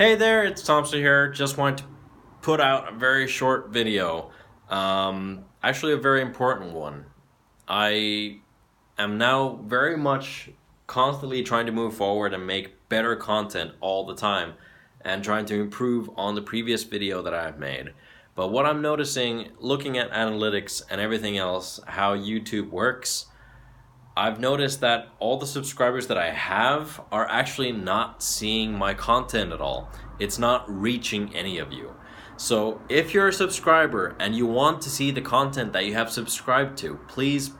Hey there, it's Thompson here. Just wanted to put out a very short video. Actually, a very important one. I am now very much constantly trying to move forward and make better content all the time and trying to improve on the previous video that I've made. But what I'm noticing, looking at analytics and everything else, how YouTube works, I've noticed that all the subscribers that I have are actually not seeing my content at all. It's not reaching any of you. So if you're a subscriber and you want to see the content that you have subscribed to, please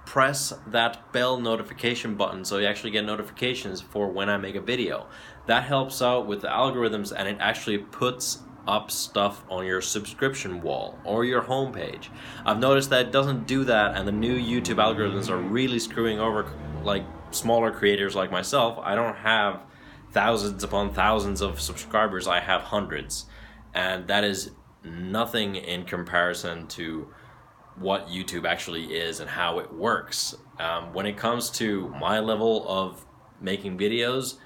press that bell notification button so you actually get notifications for when I make a video. That helps out with the algorithms, and it actually puts up stuff on your subscription wall or your homepage. I've noticed that it doesn't do that, and the new YouTube algorithms are really screwing over like smaller creators like myself. I don't have thousands upon thousands of subscribers, I have hundreds, and that is nothing in comparison to what YouTube actually is and how it works. When it comes to my level of making videos,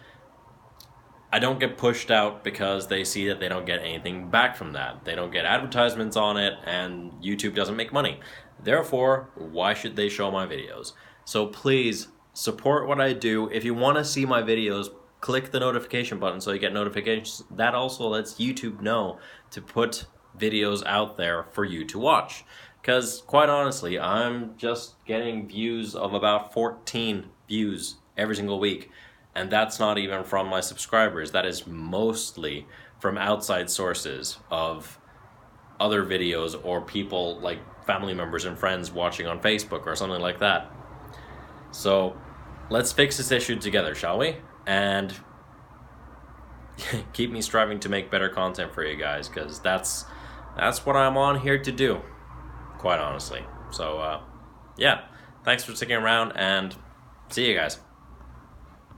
I don't get pushed out because they see that they don't get anything back from that. They don't get advertisements on it, and YouTube doesn't make money. Therefore, why should they show my videos? So please support what I do. If you want to see my videos, click the notification button so you get notifications. That also lets YouTube know to put videos out there for you to watch. Because quite honestly, I'm just getting views of about 14 views every single week. And that's not even from my subscribers. That is mostly from outside sources of other videos or people like family members and friends watching on Facebook or something like that. So let's fix this issue together, shall we? And keep me striving to make better content for you guys, because that's what I'm on here to do, quite honestly. So yeah, thanks for sticking around, and see you guys.